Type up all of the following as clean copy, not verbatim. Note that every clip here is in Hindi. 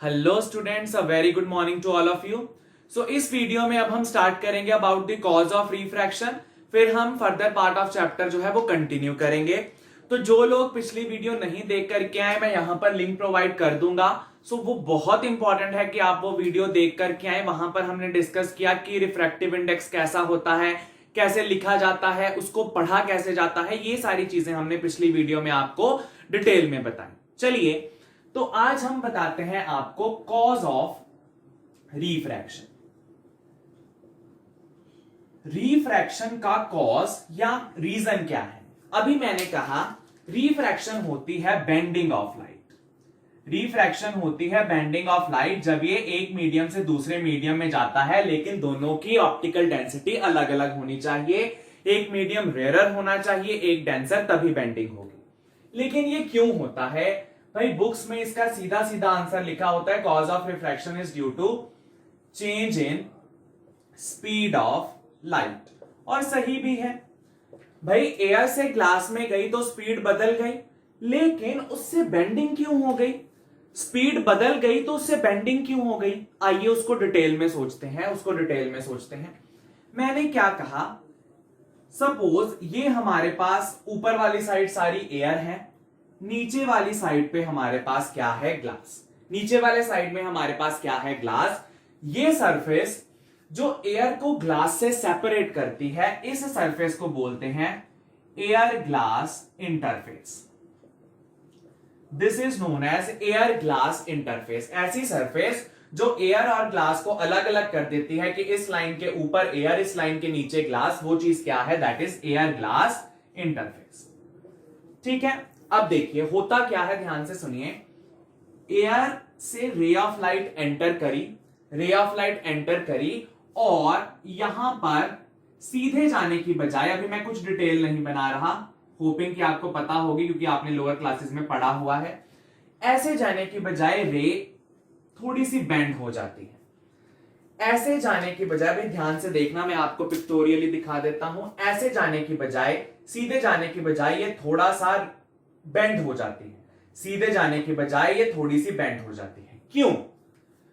Hello students, a very good morning to all of you. So इस वीडियो में अब हम स्टार्ट करेंगे about the cause of refraction. फिर हम फर्दर पार्ट ऑफ चैप्टर जो है वो कंटिन्यू करेंगे। तो जो लोग पिछली वीडियो नहीं देख करके आए, मैं यहां पर लिंक प्रोवाइड कर दूंगा। सो वो बहुत इंपॉर्टेंट है कि आप वो वीडियो देख करके आए। वहां पर हमने डिस्कस किया कि रिफ्रैक्टिव इंडेक्स कैसा होता है, कैसे लिखा जाता है, उसको पढ़ा कैसे जाता है, ये सारी चीजें हमने पिछली वीडियो में आपको डिटेल में बताई। चलिए, तो आज हम बताते हैं आपको कॉज ऑफ रिफ्रैक्शन। रिफ्रैक्शन का कॉज या रीजन क्या है? अभी मैंने कहा रिफ्रैक्शन होती है बेंडिंग ऑफ लाइट। रिफ्रैक्शन होती है बेंडिंग ऑफ लाइट जब ये एक मीडियम से दूसरे मीडियम में जाता है, लेकिन दोनों की ऑप्टिकल डेंसिटी अलग अलग होनी चाहिए। एक मीडियम रेयरर होना चाहिए, एक डेंसर, तभी बेंडिंग होगी। लेकिन ये क्यों होता है भाई? बुक्स में इसका सीधा सीधा आंसर लिखा होता है, cause of refraction is due to change in speed of light. और सही भी है भाई, एयर से ग्लास में गई तो स्पीड बदल गई, लेकिन उससे बेंडिंग क्यों हो गई? स्पीड बदल गई तो उससे बेंडिंग क्यों हो गई? आइए उसको डिटेल में सोचते हैं। मैंने क्या कहा, सपोज ये हमारे पास ऊपर वाली साइड सारी एयर है, नीचे वाली साइड पे हमारे पास क्या है? ग्लास। नीचे वाले साइड में हमारे पास क्या है? ग्लास। ये सरफेस जो एयर को ग्लास से सेपरेट करती है, इस सरफेस को बोलते हैं air glass interface. This is known as air glass interface. ऐसी सरफेस जो एयर और ग्लास को अलग अलग कर देती है कि इस लाइन के ऊपर एयर, इस लाइन के नीचे ग्लास, वो चीज क्या है? That is air glass interface. ठीक है, अब देखिए होता क्या है, ध्यान से सुनिए। एयर से रे ऑफ लाइट एंटर करी और यहां पर सीधे जाने की बजाय, अभी मैं कुछ डिटेल नहीं बना रहा, होपिंग कि आपको पता होगी क्योंकि आपने लोअर क्लासेस में पढ़ा हुआ है। ऐसे जाने की बजाय रे थोड़ी सी बेंड हो जाती है। ऐसे जाने की बजाय, भाई ध्यान से देखना, मैं आपको पिक्टोरियली दिखा देता हूं। ऐसे जाने की बजाय, सीधे जाने की बजाय ये थोड़ा सा बेंड हो जाती है। सीधे जाने की बजाय ये थोड़ी सी बेंड हो जाती है। क्यों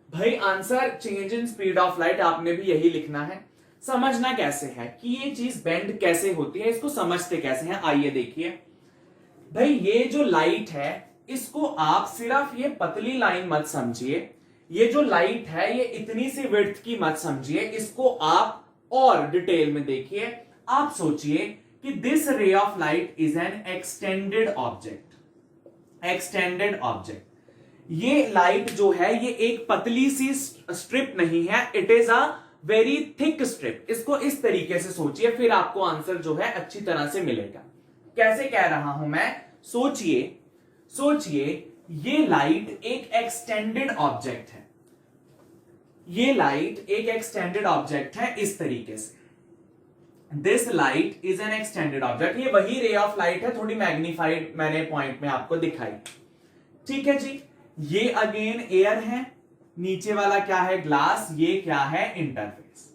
भाई? Answer change in speed of light, आपने भी यही लिखना है। समझना कैसे है कि ये चीज बेंड कैसे होती है, इसको समझते कैसे हैं, आइए देखिए। भाई ये जो लाइट है, इसको आप सिर्फ ये पतली लाइन मत समझिए। ये जो लाइट है ये इतनी सी विड्थ की मत समझिए, इसको आप और डिटेल में देखिए। आप सोचिए कि दिस रे of light is an extended object. ये लाइट जो है ये एक पतली सी स्ट्रिप नहीं है, it is a very thick strip. इसको इस तरीके से सोचिए, फिर आपको आंसर जो है अच्छी तरह से मिलेगा। कैसे कह रहा हूं मैं? सोचिए ये लाइट एक एक्सटेंडेड ऑब्जेक्ट है। ये लाइट एक एक्सटेंडेड ऑब्जेक्ट है इस तरीके से। This light is an extended object. ये वही रे ऑफ लाइट है, थोड़ी मैग्नीफाइड मैंने पॉइंट में आपको दिखाई। ठीक है जी, ये अगेन एयर है, नीचे वाला क्या है? ग्लास। ये क्या है? इंटरफेस।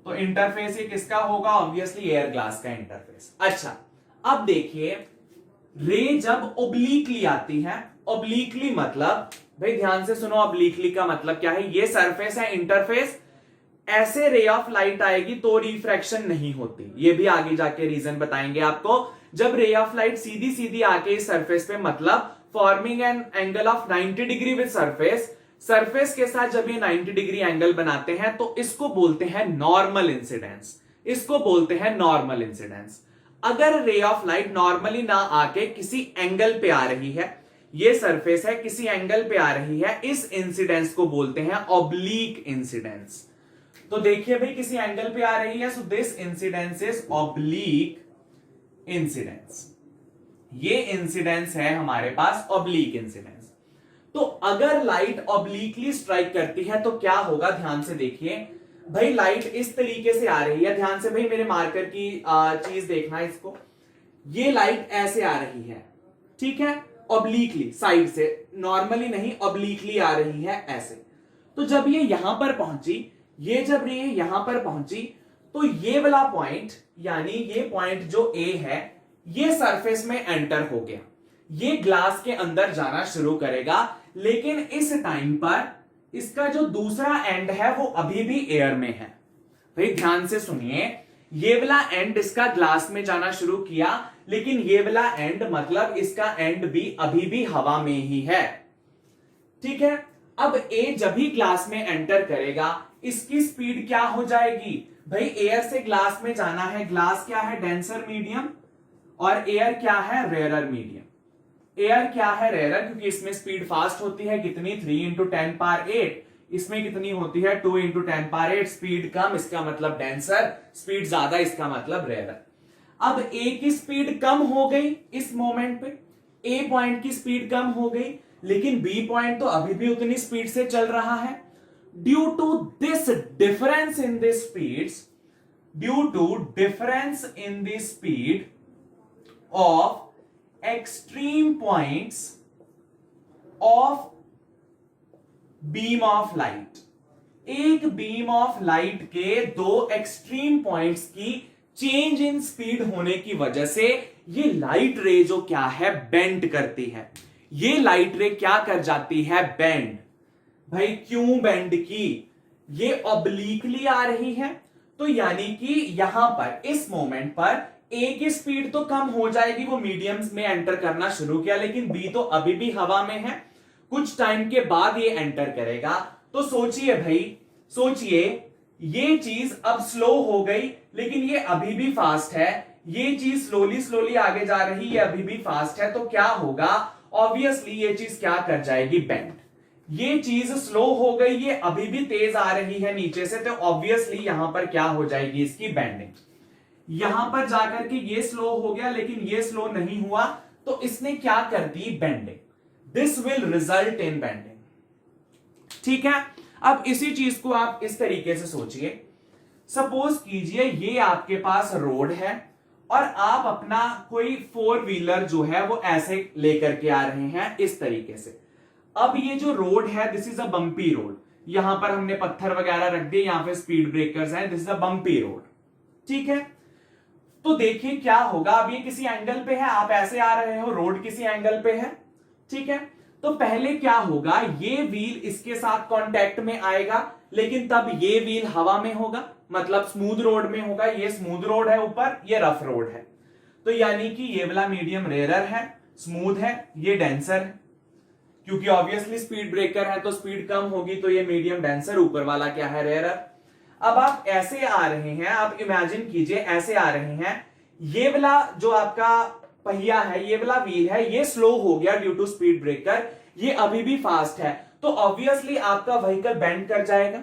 तो इंटरफेस ये किसका होगा? ऑब्वियसली एयर ग्लास का इंटरफेस। अच्छा, अब देखिए रे जब ओब्लीकली आती है, ओब्लीकली मतलब, भाई ध्यान से सुनो, ओब्लीकली का मतलब क्या है? ये सरफेस है इंटरफेस, ऐसे रे ऑफ लाइट आएगी तो रिफ्रैक्शन नहीं होती। ये भी आगे जाके रीजन बताएंगे आपको। जब रे ऑफ लाइट सीधी सीधी आके इस सरफेस पे, मतलब forming an angle of 90 degree with surface के साथ जब ये 90 डिग्री एंगल बनाते हैं तो इसको बोलते हैं नॉर्मल इंसिडेंस। अगर रे ऑफ लाइट नॉर्मली ना आके किसी एंगल पे आ रही है, ये सरफेस है, किसी एंगल पे आ रही है, इस इंसिडेंस को बोलते हैं ऑब्लीक इंसिडेंस। तो देखिए भाई किसी एंगल पे आ रही है, so this incidence is oblique incidence. ये इंसिडेंस है हमारे पास ऑब्लीक इंसिडेंस। तो अगर लाइट ऑब्लीकली स्ट्राइक करती है तो क्या होगा? ध्यान से देखिए भाई, लाइट इस तरीके से आ रही है, ध्यान से भाई मेरे मार्कर की चीज देखना इसको। ये लाइट ऐसे आ रही है, ठीक है, ऑब्लीकली साइड से, नॉर्मली नहीं, ऑब्लीकली आ रही है ऐसे। तो जब ये यहां पर पहुंची, जब ये यहां पर पहुंची, तो ये वाला पॉइंट, यानी ये पॉइंट जो ए है, ये सरफेस में एंटर हो गया। ये ग्लास के अंदर जाना शुरू करेगा, लेकिन इस टाइम पर इसका जो दूसरा एंड है वो अभी भी एयर में है। भाई ध्यान से सुनिए, ये वाला एंड इसका ग्लास में जाना शुरू किया, लेकिन ये वाला एंड मतलब इसका एंड भी अभी भी हवा में ही है। ठीक है, अब ए जब भी ग्लास में एंटर करेगा इसकी स्पीड क्या हो जाएगी? भाई एयर से ग्लास में जाना है, ग्लास क्या है? डेंसर मीडियम, और एयर क्या है? Rarer medium. एयर क्या है? रेयरर, क्योंकि इसमें स्पीड फास्ट होती है, कितनी? 3 इंटू 10 पावर 8। इसमें कितनी होती है? 2 इंटू 10 पावर 8। स्पीड कम, इसका मतलब डेंसर, स्पीड ज्यादा, इसका मतलब रेयरर। अब ए की स्पीड कम हो गई इस मोमेंट पे, ए पॉइंट की स्पीड कम हो गई, लेकिन बी पॉइंट तो अभी भी उतनी स्पीड से चल रहा है। Due to this difference in the speeds, due to difference in the speed of extreme points of beam of light, एक बीम ऑफ लाइट के दो एक्सट्रीम पॉइंट्स की चेंज इन स्पीड होने की वजह से ये लाइट रे जो क्या है? बेंड करती है। ये लाइट रे क्या कर जाती है? बेंड। भाई क्यों बेंड की? ये ऑब्लिकली आ रही है, तो यानी कि यहां पर इस मोमेंट पर ए की स्पीड तो कम हो जाएगी, वो मीडियम्स में एंटर करना शुरू किया, लेकिन बी तो अभी भी हवा में है। कुछ टाइम के बाद ये एंटर करेगा, तो सोचिए भाई, सोचिए, ये चीज अब स्लो हो गई, लेकिन ये अभी भी फास्ट है। ये चीज स्लोली स्लोली आगे जा रही है, अभी भी फास्ट है, तो क्या होगा? ऑब्वियसली ये चीज क्या कर जाएगी? बेंड। ये चीज स्लो हो गई, ये अभी भी तेज आ रही है नीचे से, तो ऑब्वियसली यहां पर क्या हो जाएगी? इसकी बेंडिंग। यहां पर जाकर के ये स्लो हो गया, लेकिन ये स्लो नहीं हुआ, तो इसने क्या कर दी? Bending. This will result in bending. ठीक है, अब इसी चीज को आप इस तरीके से सोचिए। सपोज कीजिए ये आपके पास रोड है और आप अपना कोई 4 व्हीलर जो है वो ऐसे लेकर के आ रहे हैं इस तरीके से। अब ये जो रोड है, this is a bumpy road, यहां पर हमने पत्थर वगैरह रख दिए, यहां पे स्पीड ब्रेकर्स हैं, this is a bumpy road. ठीक है, तो देखिए क्या होगा। अब ये किसी एंगल पे है, आप ऐसे आ रहे हो, रोड किसी एंगल पे है। ठीक है, तो पहले क्या होगा? ये व्हील इसके साथ कांटेक्ट में आएगा, लेकिन तब ये व्हील हवा में होगा, मतलब स्मूथ रोड में होगा। ये स्मूथ रोड है ऊपर, ये रफ रोड है, तो यानी कि ये वाला मीडियम रेयरर है, स्मूथ है, ये डेंसर है, क्योंकि ऑब्वियसली स्पीड ब्रेकर है तो स्पीड कम होगी, तो ये मीडियम डेंसर, ऊपर वाला क्या है? रेयरर। अब आप ऐसे आ रहे हैं, आप इमेजिन कीजिए ऐसे आ रहे हैं, ये वाला जो आपका पहिया है, ये वाला व्हील है, ये स्लो हो गया ड्यू टू स्पीड ब्रेकर, ये अभी भी फास्ट है, तो ऑब्वियसली आपका व्हीकल बेंड कर जाएगा।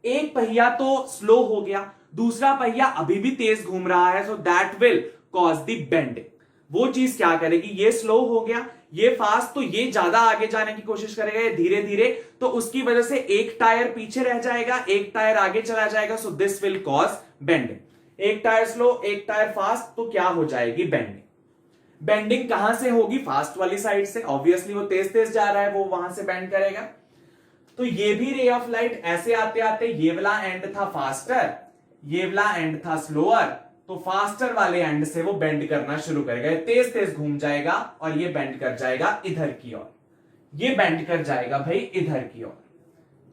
एक पहिया तो स्लो हो गया, दूसरा पहिया अभी भी तेज घूम रहा है, so that will cause the bending. वो चीज क्या करेगी? ये स्लो हो गया, ये फास्ट, तो ये ज्यादा आगे जाने की कोशिश करेगा, ये धीरे धीरे, तो उसकी वजह से एक टायर पीछे रह जाएगा, एक टायर आगे चला जाएगा, so this will cause bending. एक टायर स्लो, एक टायर फास्ट, तो क्या हो जाएगी? बेंडिंग। बेंडिंग कहां से होगी? फास्ट वाली साइड से, ऑब्वियसली वो तेज तेज जा रहा है, वो वहां से बेंड करेगा। तो ये भी रे ऑफ लाइट ऐसे आते आते ये वाला एंड था फास्टर, ये वाला एंड था स्लोअर, तो फास्टर वाले एंड से वो बेंड करना शुरू करेगा, तेज तेज घूम जाएगा और ये बेंड कर जाएगा इधर की ओर, ये बेंड कर जाएगा भाई इधर की ओर।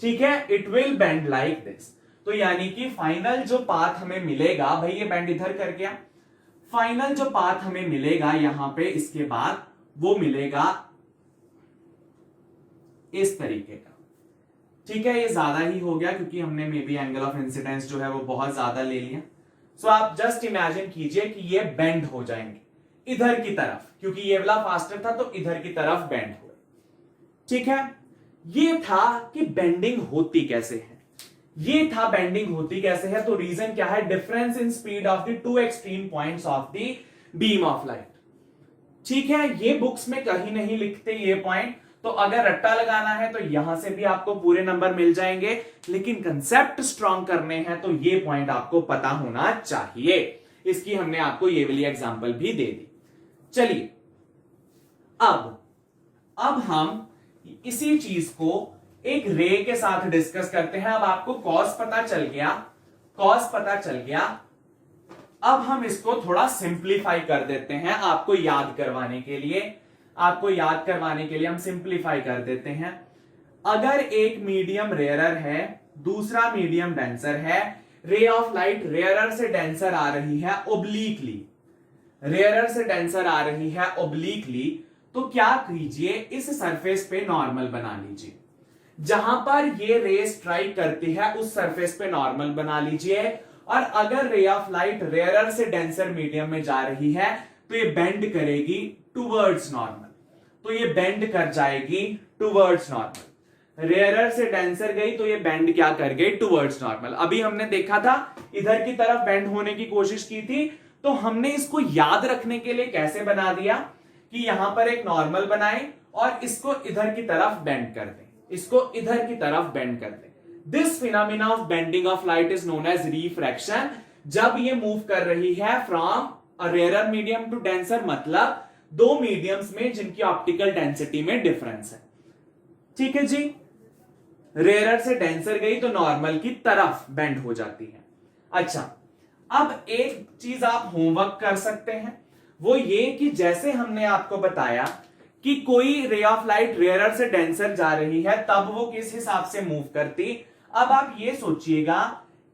ठीक है, it will bend like this. तो यानी कि फाइनल जो पाथ हमें मिलेगा, भाई ये बेंड इधर कर गया, फाइनल जो पाथ हमें मिलेगा यहां पे इसके बाद, वो मिलेगा इस तरीके का। ठीक है, ये ज्यादा ही हो गया क्योंकि हमने may be angle of incidence जो है वो बहुत ज्यादा ले लिया। सो आप जस्ट इमेजिन कीजिए कि ये बेंड हो जाएंगे इधर की तरफ, क्योंकि ये वाला फास्टर था तो इधर की तरफ बेंड हुए। ठीक है, ये था कि बेंडिंग होती कैसे है, ये था बेंडिंग होती कैसे है। तो रीजन क्या है? Difference in speed of the two extreme points of the beam of light. ठीक है, ये बुक्स में कहीं नहीं लिखते ये पॉइंट, तो अगर रट्टा लगाना है तो यहां से भी आपको पूरे नंबर मिल जाएंगे, लेकिन कंसेप्ट स्ट्रॉन्ग करने हैं तो ये पॉइंट आपको पता होना चाहिए। इसकी हमने आपको ये वाली एग्जांपल भी दे दी। चलिए अब हम इसी चीज को एक रे के साथ डिस्कस करते हैं। अब आपको कॉस पता चल गया, अब हम इसको थोड़ा सिंप्लीफाई कर देते हैं आपको याद करवाने के लिए। आपको याद करवाने के लिए हम सिंप्लीफाई कर देते हैं। अगर एक मीडियम रेयरर है, दूसरा मीडियम डेंसर है, रे ऑफ लाइट रेयरर से डेंसर आ रही है ओब्लीकली, रेयरर से डेंसर आ रही है ओब्लीकली, तो क्या कीजिए, इस सरफेस पे नॉर्मल बना लीजिए। जहां पर ये रे स्ट्राइक करती है उस सरफेस पे नॉर्मल बना लीजिए। और अगर रे ऑफ लाइट रेयरर से डेंसर मीडियम में जा रही है तो ये बेंड करेगी टुवर्ड्स नॉर्मल, तो ये बेंड कर जाएगी टुवर्ड्स नॉर्मल। रेयरर से डेंसर गई तो ये बेंड क्या कर गई, टुवर्ड्स नॉर्मल। अभी हमने देखा था इधर की तरफ बेंड होने की कोशिश की थी, तो हमने इसको याद रखने के लिए कैसे बना दिया कि यहां पर एक नॉर्मल बनाए और इसको इधर की तरफ बेंड कर दें, इसको इधर की तरफ बेंड कर दें। This phenomena of bending of light is known as refraction. जब ये मूव कर रही है from a rarer medium to denser, मतलब दो मीडियम्स में जिनकी ऑप्टिकल डेंसिटी में डिफरेंस है। ठीक है जी, रेयरर से डेंसर गई तो नॉर्मल की तरफ बेंड हो जाती है। अच्छा, अब एक चीज आप होमवर्क कर सकते हैं, वो ये कि जैसे हमने आपको बताया कि कोई रे ऑफ लाइट रेयरर से डेंसर जा रही है तब वो किस हिसाब से मूव करती। अब आप ये सोचिएगा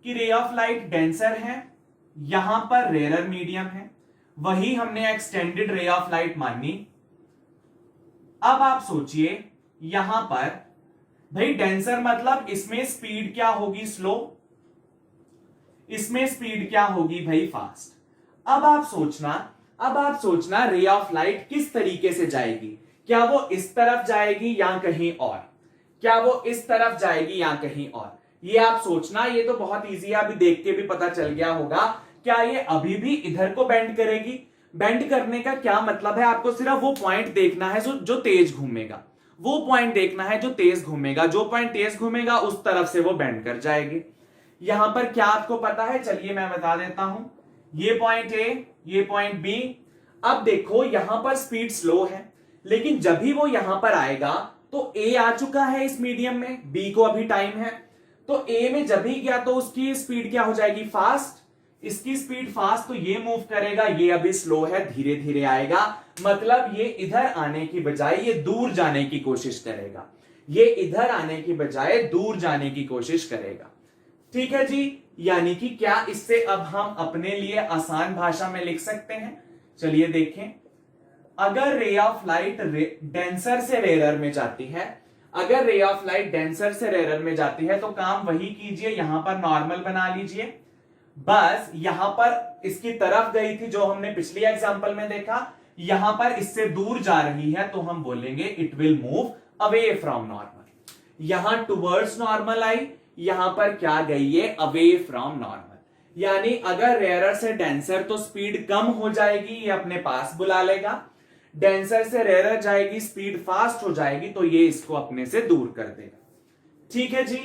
कि रे ऑफ लाइट डेंसर है, यहां पर रेयरर मीडियम है, वही हमने एक्सटेंडेड रे ऑफ लाइट मानी। अब आप सोचिए यहां पर भाई डेंसर मतलब इसमें स्पीड क्या होगी, स्लो, इसमें स्पीड क्या होगी भाई, फास्ट। अब आप सोचना रे ऑफ लाइट किस तरीके से जाएगी, क्या वो इस तरफ जाएगी या कहीं और, क्या वो इस तरफ जाएगी या कहीं और, ये आप सोचना। ये तो बहुत इजी है, अभी देख के भी पता चल गया होगा। क्या ये अभी भी इधर को बेंड करेगी? बेंड करने का क्या मतलब है, आपको सिर्फ वो पॉइंट देखना है जो तेज घूमेगा, वो पॉइंट देखना है जो तेज घूमेगा, जो पॉइंट तेज घूमेगा उस तरफ से वो बेंड कर जाएगी। यहां पर क्या आपको पता है, चलिए मैं बता देता हूं। ये पॉइंट ए, ये पॉइंट बी। अब देखो यहां पर स्पीड स्लो है, लेकिन जब भी वो यहां पर आएगा तो ए आ चुका है इस मीडियम में, बी को अभी टाइम है, तो ए में जब ही गया तो उसकी स्पीड क्या हो जाएगी, फास्ट। इसकी स्पीड फास्ट, तो ये मूव करेगा, ये अभी स्लो है, धीरे धीरे आएगा, मतलब ये इधर आने की बजाय ये दूर जाने की कोशिश करेगा, ये इधर आने की बजाय दूर जाने की कोशिश करेगा। ठीक है जी, यानी कि क्या इससे अब हम अपने लिए आसान भाषा में लिख सकते हैं। चलिए देखें, अगर रे ऑफ लाइट डेंसर से रेयरर में जाती है, अगर रे ऑफ लाइट डेंसर से रेयरर में जाती है तो काम वही कीजिए, यहां पर नॉर्मल बना लीजिए। बस यहां पर इसकी तरफ गई थी जो हमने पिछली एग्जांपल में देखा, यहां पर इससे दूर जा रही है तो हम बोलेंगे it will move away from normal. यहां टुवर्ड्स नॉर्मल आई, यहां पर क्या गई है, अवे फ्रॉम नॉर्मल। यानी अगर रेयरर से डेंसर तो स्पीड कम हो जाएगी, ये अपने पास बुला लेगा, डेंसर से रेयरर जाएगी स्पीड फास्ट हो जाएगी तो ये इसको अपने से दूर कर देगा। ठीक है जी,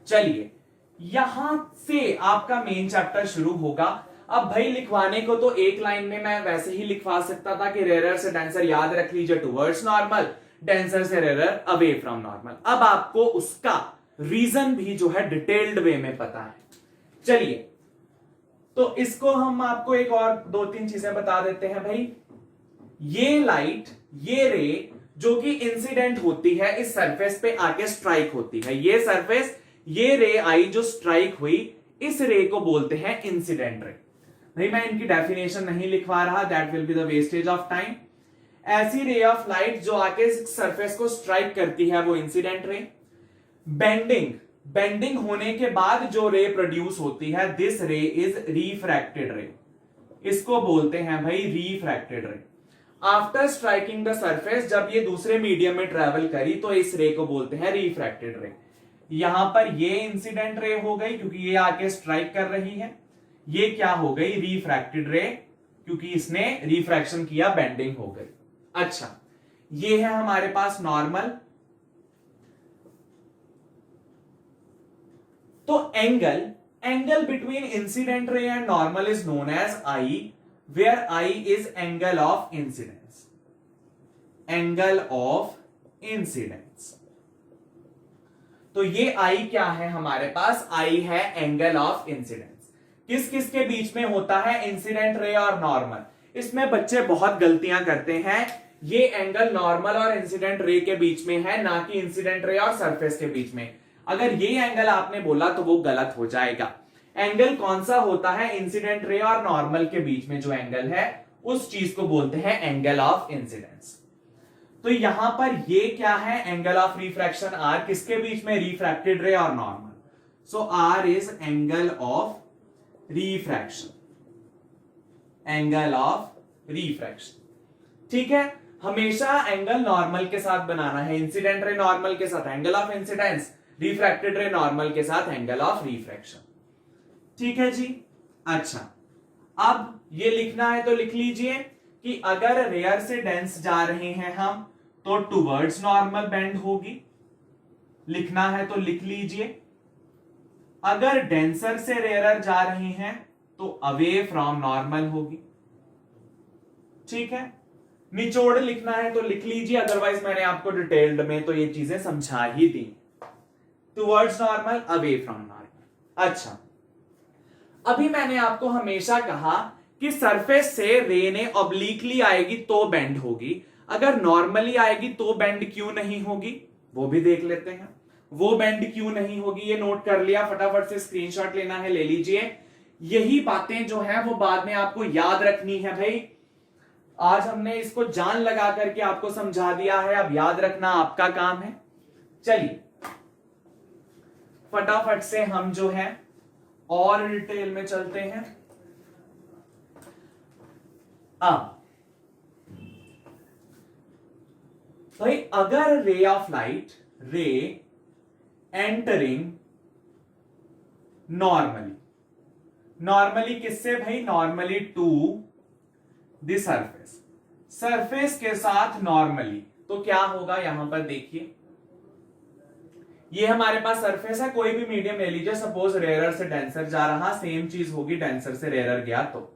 चलिए यहां से आपका मेन चैप्टर शुरू होगा। अब भाई लिखवाने को तो एक लाइन में मैं वैसे ही लिखवा सकता था कि रेयरर से डेंसर याद रख लीजिए टुवर्ड्स नॉर्मल, डेंसर से रेयरर अवे फ्रॉम नॉर्मल। अब आपको उसका रीजन भी जो है डिटेल्ड वे में पता है। चलिए तो इसको हम आपको एक और दो तीन चीजें बता देते हैं भाई। ये लाइट, ये रे जो कि इंसिडेंट होती है इस सरफेस पे आके स्ट्राइक होती है, ये सरफेस, ये रे आई जो स्ट्राइक हुई, इस रे को बोलते हैं इंसिडेंट रे। भाई मैं इनकी डेफिनेशन नहीं लिखवा रहा, that will be the wastage of time. ऐसी रे ऑफ लाइट जो आके सरफेस को स्ट्राइक करती है वो इंसिडेंट रे। बेंडिंग होने के बाद जो रे प्रोड्यूस होती है, दिस रे इज रिफ्रैक्टेड रे, इसको बोलते हैं भाई रिफ्रैक्टेड रे। आफ्टर स्ट्राइकिंग द सरफेस, जब ये दूसरे मीडियम में ट्रेवल करी तो इस रे को बोलते हैं रिफ्रैक्टेड रे। यहां पर ये इंसिडेंट रे हो गई क्योंकि ये आके स्ट्राइक कर रही है, ये क्या हो गई, रिफ्रैक्टेड रे, क्योंकि इसने रिफ्रैक्शन किया, बेंडिंग हो गई। अच्छा, ये है हमारे पास नॉर्मल। तो angle between incident ray and normal is known as I, where I is angle of incidence, angle of incidence। तो ये I क्या है हमारे पास, I है एंगल ऑफ इंसिडेंस। किस किस के बीच में होता है, इंसिडेंट रे और नॉर्मल। इसमें बच्चे बहुत गलतियां करते हैं ये एंगल नॉर्मल और इंसिडेंट रे के बीच में है, ना कि इंसिडेंट रे और सरफेस के बीच में। अगर ये एंगल आपने बोला तो वो गलत हो जाएगा। एंगल कौन सा होता है? इंसिडेंट रे और नॉर्मल के बीच में जो एंगल है उस चीज को बोलते हैं एंगल ऑफ इंसिडेंस। तो यहां पर ये क्या है? एंगल ऑफ रिफ्रैक्शन आर, किसके बीच में? रिफ्रैक्टेड रे और normal. So R is angle of refraction, angle of refraction. ठीक है, हमेशा एंगल नॉर्मल के साथ बनाना है। इंसिडेंट रे नॉर्मल के साथ एंगल ऑफ इंसिडेंस, रिफ्रैक्टेड रे नॉर्मल के साथ एंगल ऑफ रिफ्रैक्शन। ठीक है जी। अच्छा, अब ये लिखना है तो लिख लीजिए कि अगर रेयर से डेंस जा रहे हैं हम तो टुवर्ड्स नॉर्मल बेंड होगी। लिखना है तो लिख लीजिए। अगर डेंसर से रेयरर जा रहे हैं तो अवे फ्रॉम नॉर्मल होगी। ठीक है, निचोड़ लिखना है तो लिख लीजिए, अदरवाइज मैंने आपको डिटेल्ड में तो ये चीजें समझा ही दी। Towards normal, away from normal. अच्छा, अभी मैंने आपको हमेशा कहा कि सरफेस से रे ने ऑब्लिकली आएगी तो बेंड होगी, अगर नॉर्मली आएगी तो बेंड क्यों नहीं होगी वो भी देख लेते हैं। वो बेंड क्यों नहीं होगी ये नोट कर लिया, फटाफट से स्क्रीनशॉट लेना है ले लीजिए। यही बातें जो है वो बाद में आपको याद रखनी है भाई। आज हमने इसको जान लगा करके आपको समझा दिया है, अब याद रखना आपका काम है। चलिए फटाफट से हम जो है और डिटेल में चलते हैं। अब भाई अगर ray of light, ray entering normally किससे भाई? Normally to the surface, surface के साथ नॉर्मली, तो क्या होगा यहां पर देखिए, ये हमारे पास सरफेस है, कोई भी मीडियम ले लीजिए, सपोज रेयरर से डेंसर जा रहा, सेम चीज होगी डेंसर से रेयरर गया तो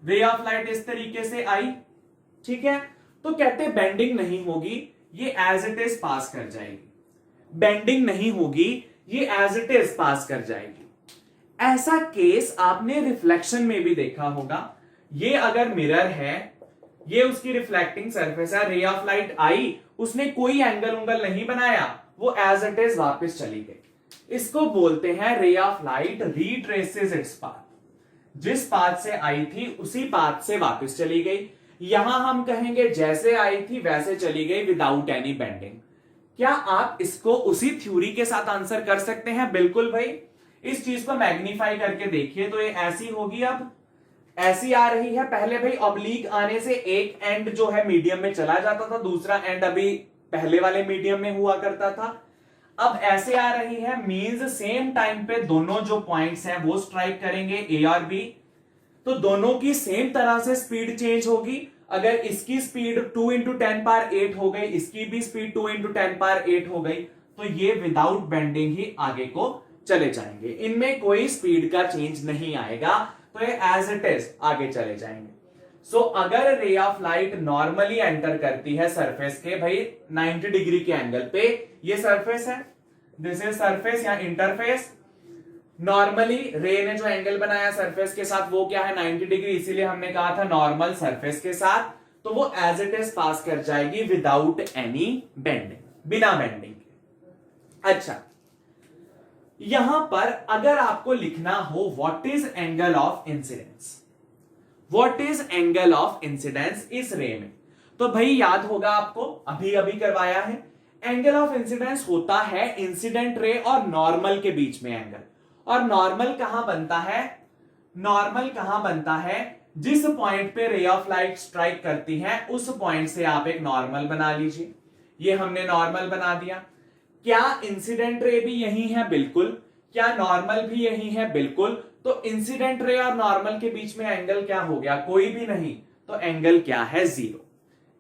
रे ऑफ लाइट इस तरीके से आई। ठीक है, तो कहते बेंडिंग नहीं होगी, ये एज इट इज पास कर जाएगी। बेंडिंग नहीं होगी, ये एज इट इज पास कर जाएगी। ऐसा केस आपने रिफ्लेक्शन में भी देखा होगा। ये अगर मिरर है, ये उसकी रिफ्लेक्टिंग सरफेस है, रे ऑफ लाइट आई, उसने कोई एंगल उंगल नहीं बनाया, वो एज इट इज वापस चली गई। इसको बोलते हैं रे of light retraces its path, जिस पाथ से आई थी उसी पाथ से वापस चली गई। यहां हम कहेंगे जैसे आई थी वैसे चली गई विदाउट एनी बेंडिंग। क्या आप इसको उसी थ्योरी के साथ आंसर कर सकते हैं? बिल्कुल भाई। इस चीज को मैग्नीफाई करके देखिए तो ये ऐसी होगी, अब ऐसी आ रही है। पहले भाई ऑब्लिक आने से एक एंड जो है मीडियम में चला जाता था, दूसरा एंड अभी पहले वाले मीडियम में हुआ करता था। अब ऐसे आ रही है, मींस सेम टाइम पे दोनों जो पॉइंट्स हैं वो स्ट्राइक करेंगे ए और बी, तो दोनों की सेम तरह से स्पीड चेंज होगी। अगर इसकी स्पीड 2 इंटू 10 पावर 8 हो गई, इसकी भी स्पीड 2 इंटू 10 पावर 8 हो गई, तो ये विदाउट बेंडिंग ही आगे को चले जाएंगे। इनमें कोई स्पीड का चेंज नहीं आएगा, तो ये एज इट इज आगे चले जाएंगे। सो अगर ray of light normally enter करती है सरफेस के भाई 90 डिग्री के एंगल पे, ये सरफेस है, दिस इज सरफेस या इंटरफेस। नॉर्मली रे ने जो एंगल बनाया सरफेस के साथ वो क्या है? 90 डिग्री, इसीलिए हमने कहा था नॉर्मल सरफेस के साथ, तो वो एज इट इज पास कर जाएगी विदाउट एनी बेंडिंग, बिना बेंडिंग के। अच्छा, यहां पर अगर आपको लिखना हो what is angle of incidence, what is angle of incidence इस रे में, तो भाई याद होगा आपको, अभी अभी करवाया है। एंगल ऑफ इंसिडेंस होता है इंसिडेंट रे और नॉर्मल के बीच में एंगल। और नॉर्मल कहां बनता है? नॉर्मल कहां बनता है? जिस पॉइंट पे रे ऑफ लाइट स्ट्राइक करती है उस पॉइंट से आप एक नॉर्मल बना लीजिए। ये हमने नॉर्मल बना दिया। क्या इंसिडेंट रे भी यही है? बिल्कुल। क्या नॉर्मल भी यही है? बिल्कुल। तो इंसिडेंट रे और नॉर्मल के बीच में एंगल क्या हो गया? कोई भी नहीं, तो एंगल क्या है? जीरो।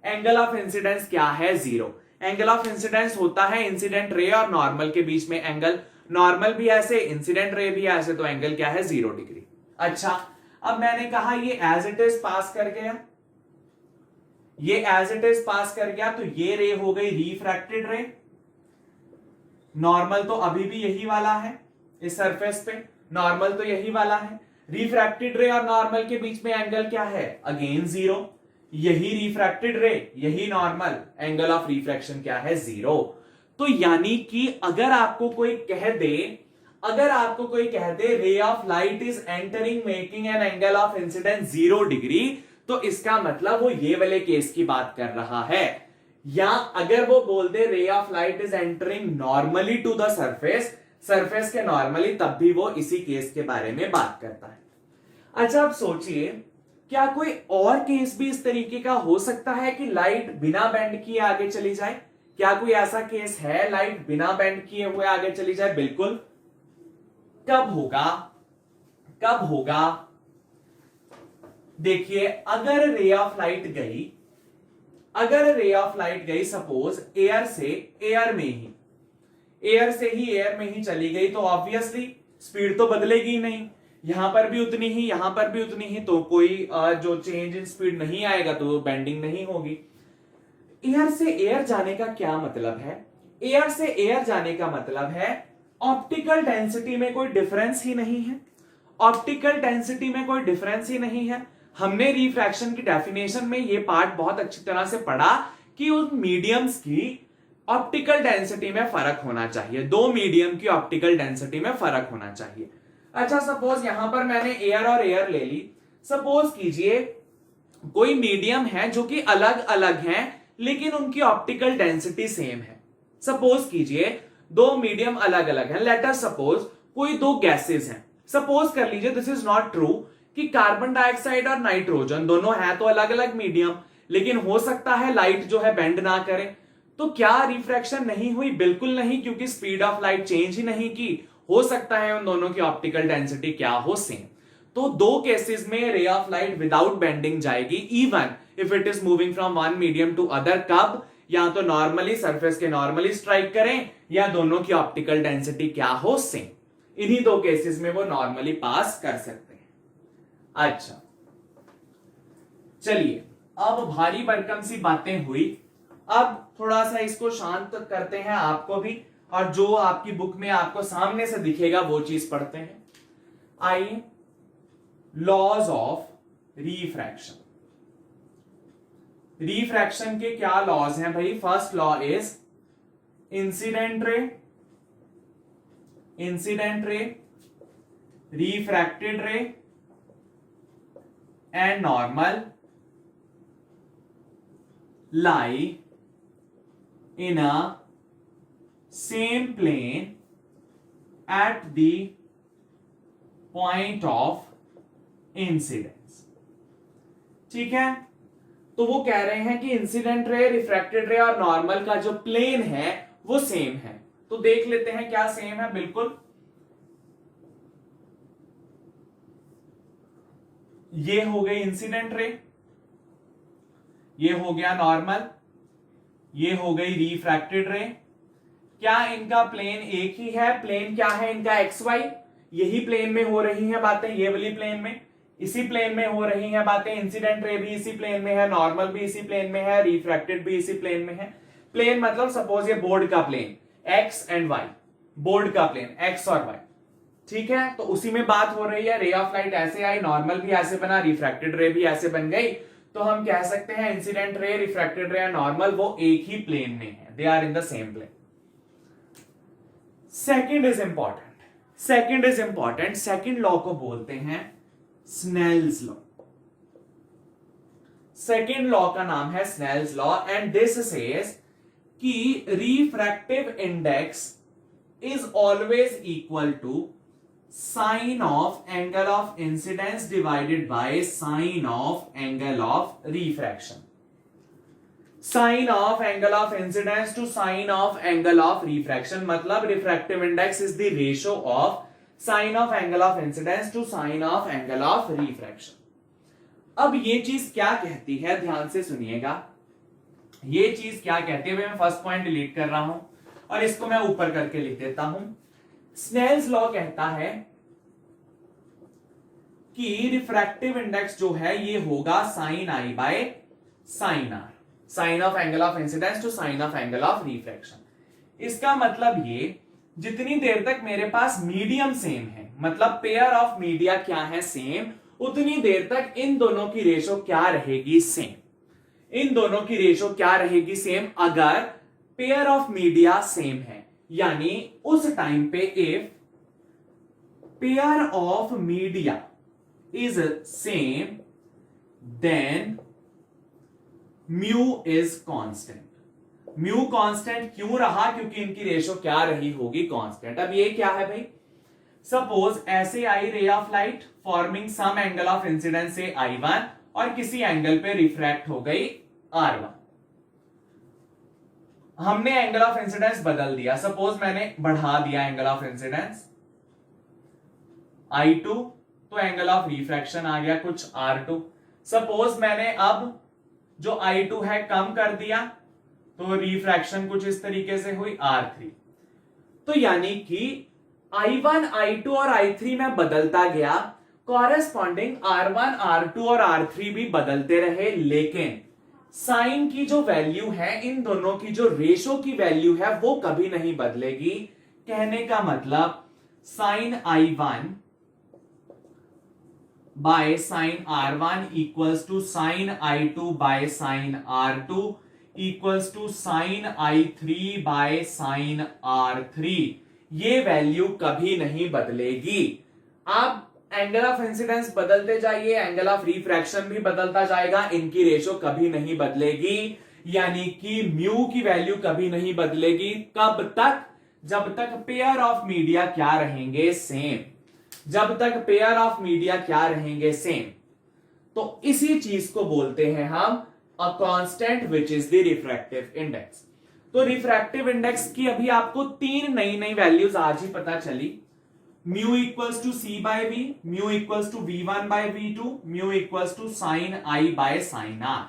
एंगल ऑफ इंसिडेंस क्या है? जीरो। एंगल ऑफ इंसिडेंस होता है इंसिडेंट रे और नॉर्मल के बीच में एंगल। नॉर्मल भी ऐसे, इंसिडेंट रे भी ऐसे, तो एंगल क्या है? 0 डिग्री। अच्छा, अब मैंने कहा ये एज इट इज पास कर गया, ये एज इट इज पास कर गया, तो ये रे हो गई रिफ्रैक्टेड रे। नॉर्मल तो अभी भी यही वाला है इस सरफेस पे, नॉर्मल तो यही वाला है। रिफ्रैक्टेड रे और नॉर्मल के बीच में एंगल क्या है? अगेन 0। यही रिफ्रैक्टेड रे, यही नॉर्मल, एंगल ऑफ रिफ्रैक्शन क्या है? 0। तो यानी कि अगर आपको कोई कह दे ray of light is entering making an angle of incidence 0 degree, तो इसका मतलब वो ये वाले केस की बात कर रहा है। या अगर वो बोल दे ray of light is entering normally to the surface के नॉर्मली, तब भी वो इसी केस के बारे में बात करता है। अच्छा, अब सोचिए, क्या कोई और केस भी इस तरीके का हो सकता है कि लाइट बिना बेंड किए आगे चली जाए? क्या कोई ऐसा केस है लाइट बिना बेंड किए हुए आगे चली जाए? बिल्कुल। कब होगा? देखिए, अगर रे ऑफ लाइट गई सपोज एयर में ही चली गई, तो ऑब्वियसली स्पीड तो बदलेगी ही नहीं, यहां पर भी उतनी ही, तो कोई जो चेंज इन स्पीड नहीं आएगा, तो बेंडिंग नहीं होगी। एयर से एयर जाने का क्या मतलब है? एयर से एयर जाने का मतलब है ऑप्टिकल डेंसिटी में कोई डिफरेंस ही नहीं है। हमने रिफ्रैक्शन की डेफिनेशन में ये पार्ट बहुत अच्छी तरह से पढ़ा कि उन मीडियम्स की ऑप्टिकल डेंसिटी में फर्क होना चाहिए, दो मीडियम की ऑप्टिकल डेंसिटी में फर्क होना चाहिए। अच्छा, सपोज यहां पर मैंने एयर और एयर ले ली। सपोज कीजिए कोई मीडियम है जो कि अलग अलग हैं, लेकिन उनकी ऑप्टिकल डेंसिटी सेम है। सपोज कीजिए दो मीडियम अलग अलग हैं, लेट अस सपोज कोई दो गैसेस हैं। सपोज कर लीजिए, दिस इज नॉट ट्रू, कि कार्बन डाइऑक्साइड और नाइट्रोजन दोनों है तो अलग अलग मीडियम, लेकिन हो सकता है लाइट जो है बेंड ना करे। तो क्या रिफ्रैक्शन नहीं हुई? बिल्कुल नहीं, क्योंकि स्पीड ऑफ लाइट चेंज ही नहीं की। हो सकता है उन दोनों की ऑप्टिकल डेंसिटी क्या हो? सेम। तो दो केसेस में ray of light without bending जाएगी, even if it is moving from one medium to other. कब? या तो नॉर्मली सरफेस के नॉर्मली स्ट्राइक करें, या दोनों की ऑप्टिकल डेंसिटी क्या हो? सेम। इन्हीं दो केसेस में वो नॉर्मली पास कर सकते हैं। अच्छा, चलिए, अब भारी भरकम सी बातें हुई, अब थोड़ा सा इसको शांत करते हैं आपको भी, और जो आपकी बुक में आपको सामने से दिखेगा वो चीज पढ़ते हैं। आइए, लॉज ऑफ रिफ्रैक्शन। रिफ्रैक्शन के क्या लॉज हैं भाई? First law is incident ray, refracted रे and normal lie in a same plane at the point of incidence। ठीक है, तो वो कह रहे हैं कि इंसिडेंट रे, रिफ्रैक्टेड रे और नॉर्मल का जो प्लेन है वो सेम है। तो देख लेते हैं क्या सेम है। बिल्कुल, ये हो गई इंसिडेंट रे, ये हो गया नॉर्मल, ये हो गई रिफ्रैक्टेड रे। क्या इनका प्लेन एक ही है? प्लेन क्या है इनका? X Y. यही प्लेन में हो रही हैं बातें, ये वाली प्लेन में, इसी प्लेन में हो रही हैं बातें। इंसिडेंट रे भी इसी प्लेन में है, नॉर्मल भी इसी प्लेन में है, रिफ्रैक्टेड भी इसी प्लेन में है। प्लेन मतलब सपोज ये बोर्ड का plane X and Y, board का प्लेन एक्स और वाई, ठीक है। तो उसी में बात हो रही है। रे ऑफ लाइट ऐसे आई, नॉर्मल भी ऐसे बना, रिफ्रैक्टेड रे भी ऐसे बन गई, तो हम कह सकते हैं इंसिडेंट रे, रिफ्रैक्टेड रे, नॉर्मल वो एक ही प्लेन में है, they are in the same plane. Second is important, second law को बोलते हैं स्नेल्स लॉ। सेकंड लॉ का नाम है Snell's law, and this says कि refractive index is always equal to sine of angle of incidence divided by sine of angle of refraction. Sine of angle of incidence to sine of angle of refraction, मतलब refractive index is the ratio of sine of angle of incidence to sine of angle of refraction. अब ये चीज क्या कहती है, ध्यान से सुनिएगा। ये चीज क्या कहती है, मैं फर्स्ट पॉइंट डिलीट कर रहा हूं और इसको मैं ऊपर करके लिख देता हूं। स्नेल्स लॉ कहता है कि रिफ्रैक्टिव इंडेक्स जो है ये होगा sine I by sine R, sine of angle of incidence to sine of angle of refraction. इसका मतलब ये, जितनी देर तक मेरे पास मीडियम सेम है, मतलब पेयर ऑफ मीडिया क्या है सेम, उतनी देर तक इन दोनों की रेशो क्या रहेगी? सेम। इन दोनों की रेशो क्या रहेगी? सेम, अगर पेयर ऑफ मीडिया सेम है, यानी उस टाइम पे if pair of media is same then mu is constant. Mu constant क्यों रहा? क्योंकि इनकी रेशो क्या रही होगी? कांस्टेंट। अब ये क्या है भाई? सपोज ऐसे आई ray of light forming some angle of incidence से I1 और किसी एंगल पे रिफ्रैक्ट हो गई R1। हमने एंगल ऑफ इंसिडेंस बदल दिया, सपोज मैंने बढ़ा दिया एंगल ऑफ इंसिडेंस I2, तो एंगल ऑफ रिफ्रैक्शन आ गया कुछ R2। सपोज मैंने अब जो I2 है कम कर दिया, तो रिफ्रैक्शन कुछ इस तरीके से हुई R3। तो यानी कि I1, I2 और I3 में बदलता गया, कॉरेस्पॉन्डिंग R1, R2 और R3 भी बदलते रहे, लेकिन साइन की जो वैल्यू है, इन दोनों की जो रेशो की वैल्यू है वो कभी नहीं बदलेगी। कहने का मतलब sine I1 by sine R1 equals to sine I2 by sine R2 equals to sine I3 by sine R3। ये वैल्यू कभी नहीं बदलेगी। आप एंगल ऑफ इंसिडेंस बदलते जाइए, एंगल ऑफ रिफ्रैक्शन भी बदलता जाएगा, इनकी रेशो कभी नहीं बदलेगी। यानी कि म्यू की वैल्यू कभी नहीं बदलेगी। कब तक? जब तक पेयर ऑफ मीडिया क्या रहेंगे? सेम। जब तक पेयर ऑफ मीडिया क्या रहेंगे? सेम। तो इसी चीज को बोलते हैं हम a constant which is the refractive index. तो रिफ्रैक्टिव इंडेक्स की अभी आपको तीन नई नई वैल्यूज आज ही पता चली। Mu equals to C by V, mu equals to V1 by V2, mu equals to sine I by sine R।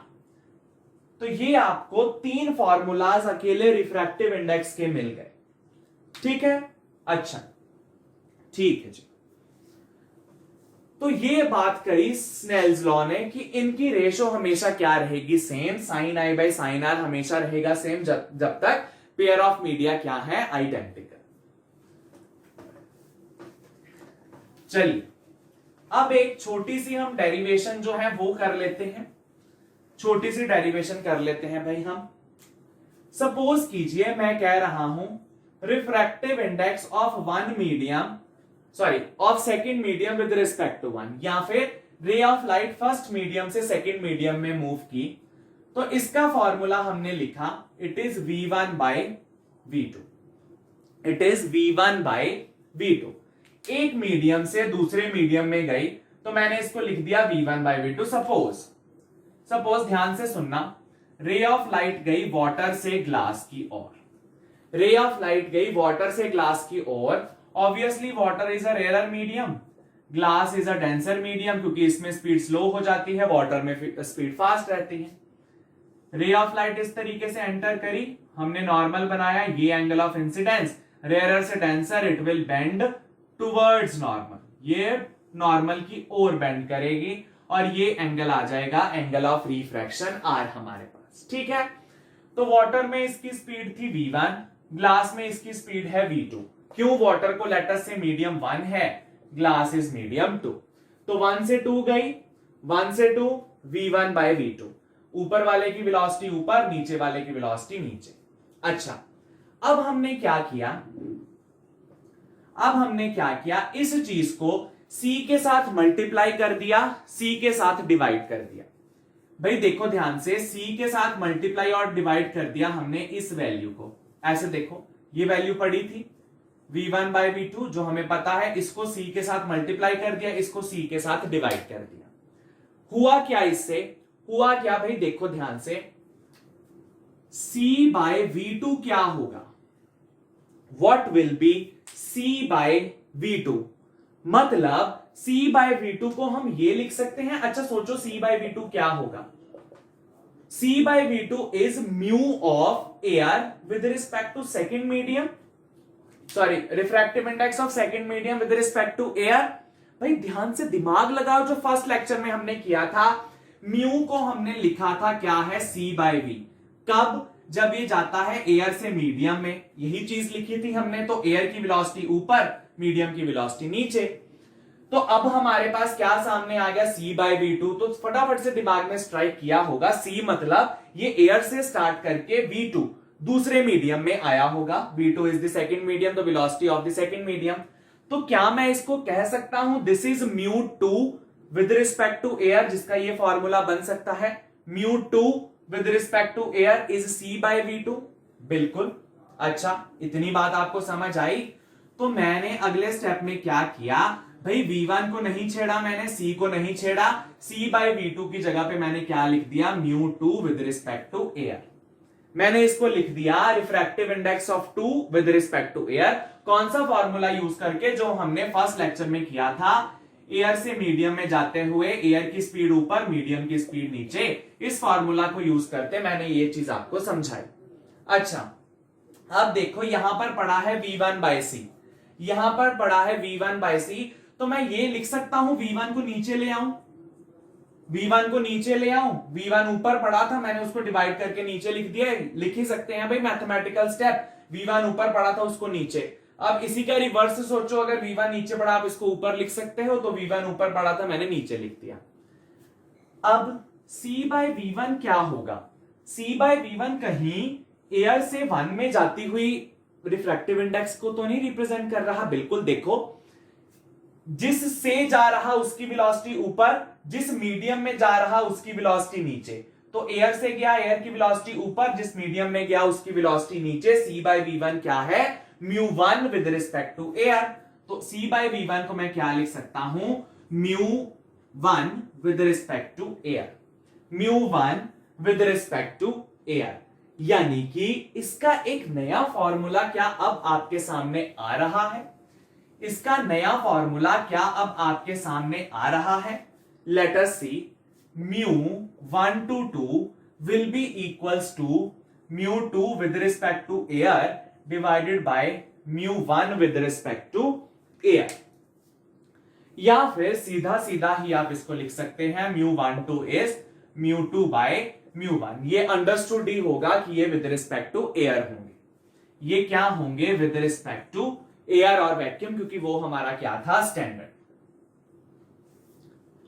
तो ये आपको तीन फॉर्मूलाज अकेले रिफ्रैक्टिव इंडेक्स के मिल गए। ठीक है, अच्छा ठीक है जी। तो ये बात करी स्नेल्स लॉ ने कि इनकी रेशो हमेशा क्या रहेगी? Same. Sine I by sine R हमेशा रहेगा सेम जब तक पेयर ऑफ मीडिया क्या है? आइडेंटिकल। चलिए अब एक छोटी सी हम डेरिवेशन जो है वो कर लेते हैं। छोटी सी डेरिवेशन कर लेते हैं भाई हम। सपोज कीजिए मैं कह रहा हूं refractive index of one medium, sorry of second medium with respect to one, या फिर ray of light first medium से सेकंड मीडियम में मूव की, तो इसका फॉर्मूला हमने लिखा it is V1 by V2। It is V1 by V2। एक मीडियम से दूसरे मीडियम में गई तो मैंने इसको लिख दिया V1 बाय V2। सपोज ध्यान से सुनना, रे ऑफ लाइट गई वाटर से ग्लास की ओर, रे ऑफ लाइट गई वाटर से ग्लास की ओर। Obviously water is a rare medium, glass is a denser medium, क्योंकि इसमें स्पीड स्लो हो जाती है, वाटर में स्पीड फास्ट रहती है। रे ऑफ लाइट इस तरीके से एंटर करी, हमने नॉर्मल बनाया, ये एंगल ऑफ इंसिडेंस, रेयर से denser it will bend towards normal, ये नॉर्मल की ओर बेंड करेगी और ये एंगल आ जाएगा एंगल ऑफ रिफ्रैक्शन R हमारे पास। ठीक है, तो वाटर में इसकी स्पीड थी V1, ग्लास में इसकी स्पीड है V2। क्यों? वाटर को लेटर से मीडियम 1 है, ग्लास इज मीडियम 2। तो 1 से 2 गई, 1 से 2 V1 बाय V2। ऊपर वाले की वेलोसिटी ऊपर, नीचे वाले की वेलोसिटी नीचे। अच्छा, अब हमने क्या किया? इस चीज को C के साथ मल्टीप्लाई कर दिया, C के साथ डिवाइड कर दिया। भाई देखो ध्यान से, C के साथ मल्टीप्लाई और डिवाइड कर दिया हमने इस वैल्यू को। ऐसे देखो, ये वैल्यू पड़ी थी V1 बाय V2 जो हमें पता है, इसको C के साथ मल्टीप्लाई कर दिया, इसको C के साथ डिवाइड कर दिया। हुआ क्या? इससे हुआ क्या भाई? देखो ध्यान से, C बाय V2 क्या होगा? What will be C by V2? मतलब C बाय V2 को हम ये लिख सकते हैं। अच्छा सोचो, C बाय V2 क्या होगा? C by V2 is mu of air with respect to second medium, sorry refractive index of second medium with respect to air। भाई ध्यान से दिमाग लगाओ, जो फर्स्ट लेक्चर में हमने किया था, म्यू को हमने लिखा था क्या है? C by V। कब? जब ये जाता है एयर से मीडियम में, यही चीज लिखी थी हमने। तो एयर की वेलोसिटी ऊपर, मीडियम की वेलोसिटी नीचे। तो अब हमारे पास क्या सामने आ गया, C बाय V2। तो फटाफट से दिमाग में स्ट्राइक किया होगा, C मतलब ये एयर से स्टार्ट करके V2 दूसरे मीडियम में आया होगा। V2 is the second medium, तो velocity of the second medium. तो क्या मैं इसको कह सकता हूं this is μ2 with respect to air, जिसका ये फॉर्मूला बन सकता है μ2 with respect to air is C by V2। बिल्कुल। अच्छा, इतनी बात आपको समझ आई। तो मैंने अगले स्टेप में क्या किया भाई, V1 को नहीं छेड़ा मैंने, C को नहीं छेड़ा, C बाय V2 की जगह पे मैंने क्या लिख दिया, μ2 विद रिस्पेक्ट टू एयर। मैंने इसको लिख दिया refractive index of 2 with respect to air. कौन सा फॉर्मूला यूज करके, जो हमने फर्स्ट लेक्चर में किया था, एयर से मीडियम में जाते हुए एयर की स्पीड ऊपर, मीडियम की स्पीड नीचे। इस फॉर्मूला को यूज करते मैंने ये चीज आपको समझाई। अच्छा, अब देखो यहां पर पड़ा है V1 बाय C, यहां पर पड़ा है V1 बाय C। तो मैं ये लिख सकता हूं V1 को नीचे ले आऊं, V1 को नीचे ले आऊं, V1 ऊपर पड़ा था, मैंने उसको डिवाइड करके नीचे लिख दिया। लिख ही सकते हैं भाई, मैथमेटिकल स्टेप। V1 ऊपर पड़ा था, उसको नीचे। अब इसी का रिवर्स सोचो, अगर V1 नीचे पड़ा आप इसको ऊपर लिख सकते हो, तो V1 ऊपर पड़ा था, मैंने नीचे लिख दिया। अब C बाय V1 क्या होगा, C बाय V1 कहीं एयर से 1 में जाती हुई रिफ्रैक्टिव इंडेक्स को तो नहीं रिप्रेजेंट कर रहा। बिल्कुल, देखो जिससे जा रहा उसकी वेलोसिटी ऊपर, जिस मीडियम में जा रहा उसकी वेलोसिटी नीचे। तो एयर से गया, एयर की वेलोसिटी ऊपर, जिस मीडियम में गया उसकी वेलोसिटी नीचे। C बाय V1 क्या है, μ1 विद रिस्पेक्ट टू एयर। तो C बाय V1 को मैं क्या लिख सकता हूं, μ1 with respect to air, μ1 with respect to air. यानी कि इसका एक नया फॉर्मूला क्या अब आपके सामने आ रहा है, इसका नया फॉर्मूला क्या अब आपके सामने आ रहा है। Let us see, μ1 to 2 will be equals to μ2 with respect to air divided by μ1 with respect to air। या फिर सीधा सीधा ही आप इसको लिख सकते हैं μ1 to is μ2 by μ1। ये अंडरस्टूड ही होगा कि ये विद रिस्पेक्ट टू एयर होंगे, ये क्या होंगे, विद रिस्पेक्ट टू एयर और वैक्यूम, क्योंकि वो हमारा क्या था, स्टैंडर्ड।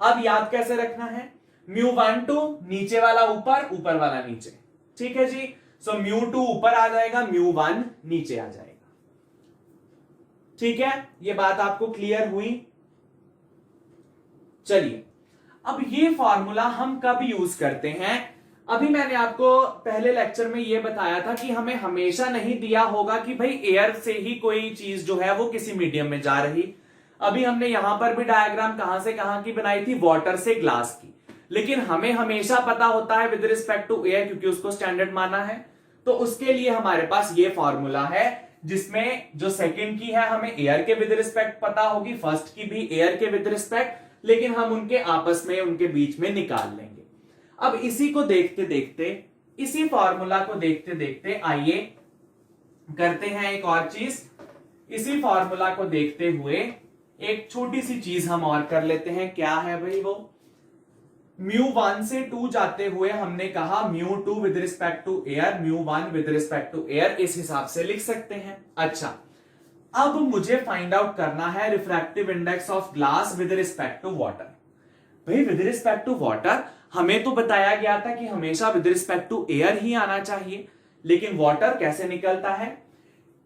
अब याद कैसे रखना है, μ1 टू नीचे वाला ऊपर, ऊपर वाला नीचे। ठीक है जी। सो μ2 ऊपर आ जाएगा, μ1 नीचे आ जाएगा। ठीक है, ये बात आपको क्लियर हुई। चलिए, अब ये फॉर्मूला हम कब यूज करते हैं। अभी मैंने आपको पहले लेक्चर में ये बताया था कि हमें हमेशा नहीं दिया होगा कि भाई एयर से ही कोई चीज जो है वो किसी मीडियम में जा रही। अभी हमने यहां पर भी डायग्राम कहां से कहां की बनाई थी, वाटर से ग्लास की। लेकिन हमें हमेशा पता होता है विद रिस्पेक्ट टू एयर, क्योंकि उसको स्टैंडर्ड माना है। तो उसके लिए हमारे पास ये फॉर्मूला है, जिसमें जो सेकंड की है हमें एयर के विद रिस्पेक्ट पता होगी, फर्स्ट की भी एयर के विद रिस्पेक्ट, लेकिन हम उनके आपस में, उनके बीच में निकाल लेंगे। अब इसी को देखते देखते, इसी फॉर्मूला को देखते देखते आइए करते हैं एक और चीज। इसी फॉर्मूला को देखते हुए एक छोटी सी चीज हम और कर लेते हैं। क्या है भाई वो, μ1 से 2 जाते हुए हमने कहा μ2 with respect to air, μ1 with respect to air, इस हिसाब से लिख सकते हैं। अच्छा, अब मुझे फाइंड आउट करना है refractive index of glass with respect to water. भाई विद रिस्पेक्ट टू वाटर हमें तो बताया गया था कि हमेशा विद रिस्पेक्ट टू एयर ही आना चाहिए, लेकिन वाटर कैसे निकलता है,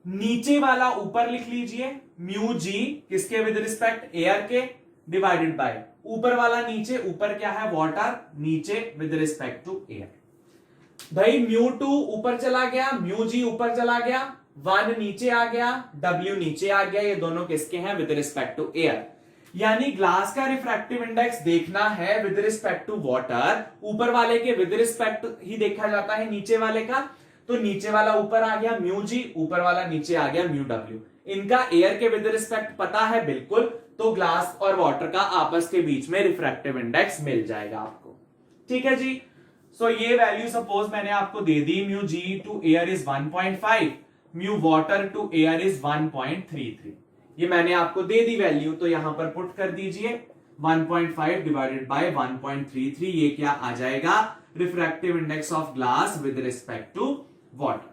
नीचे वाला ऊपर लिख लीजिए, μg किसके विद रिस्पेक्ट, एयर के, डिवाइडेड बाय ऊपर वाला नीचे, ऊपर क्या है, वाटर, नीचे विद रिस्पेक्ट टू एयर। भाई μ2 ऊपर चला गया, μg ऊपर चला गया, 1 नीचे आ गया, W नीचे आ गया, ये दोनों किसके हैं, विद रिस्पेक्ट टू एयर। यानी ग्लास का रिफ्रैक्टिव इंडेक्स देखना है विद रिस्पेक्ट टू वाटर, ऊपर वाले के विद रिस्पेक्ट ही देखा जाता है नीचे वाले का। तो नीचे वाला ऊपर आ गया μg, ऊपर वाला नीचे आ गया μw। इनका एयर के विद रिस्पेक्ट पता है बिल्कुल, तो ग्लास और वाटर का आपस के बीच में रिफ्रैक्टिव इंडेक्स मिल जाएगा आपको। ठीक है जी। सो ये वैल्यू सपोज मैंने आपको दे दी, μg to air is 1.5, mu water to air is 1.33। ये मैंने आपको दे दी वैल्यू, तो यहां पर पुट कर दीजिए 1.5 डिवाइडेड बाय 1.33, ये क्या आ जाएगा, refractive index of glass with respect to water.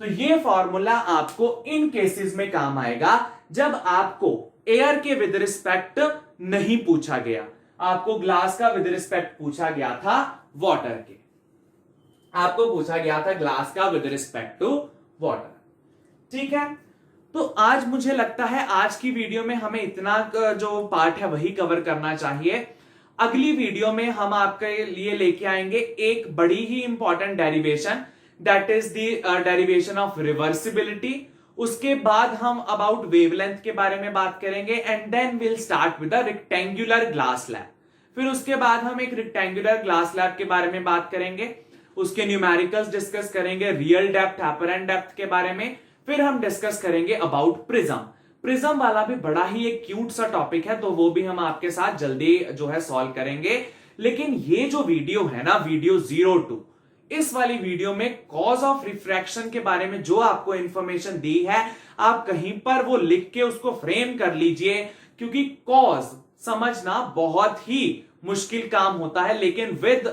तो ये फॉर्मूला आपको इन केसेस में काम आएगा जब आपको एयर के विद रिस्पेक्ट नहीं पूछा गया, आपको ग्लास का विद रिस्पेक्ट पूछा गया था वाटर के, आपको पूछा गया था ग्लास का विद रिस्पेक्ट टू वाटर। ठीक है, तो आज मुझे लगता है आज की वीडियो में हमें इतना जो पार्ट है वही कवर करना चाहिए। अगली वीडियो में हम आपके लिए लेके आएंगे एक बड़ी ही important derivation, that is the derivation of reversibility. उसके बाद हम अबाउट वेवलेंथ के बारे में बात करेंगे and then will start with the rectangular glass lab. फिर उसके बाद हम एक रेक्टेंगुलर ग्लास लैब के बारे में बात करेंगे, उसके न्यूमेरिकल्स डिस्कस करेंगे, रियल डेप्थ, एपरेंट डेप्थ के बारे में। फिर हम डिस्कस करेंगे अबाउट प्रिज्म। प्रिज्म वाला भी बड़ा ही एक क्यूट सा टॉपिक है, तो वो भी हम आपके साथ जल्दी जो है सॉल्व करेंगे। लेकिन ये जो वीडियो है ना, वीडियो 02, इस वाली वीडियो में कॉज ऑफ रिफ्रैक्शन के बारे में जो आपको इंफॉर्मेशन दी है, आप कहीं पर वो लिख के उसको फ्रेम कर लीजिए, क्योंकि कॉज समझना बहुत ही मुश्किल काम होता है, लेकिन विद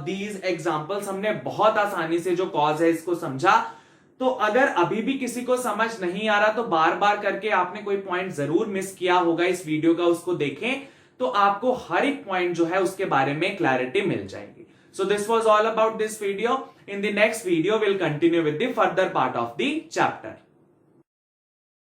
दीज एग्जांपल्स हमने बहुत आसानी से जो कॉज है इसको समझा। तो अगर अभी भी किसी को समझ नहीं आ रहा तो बार बार करके आपने कोई पॉइंट जरूर मिस किया होगा इस वीडियो का, उसको देखें तो आपको हर एक पॉइंट जो है उसके बारे में क्लैरिटी मिल जाएगी। So this was all about this video. In the next video, we'll continue with the further part of the chapter.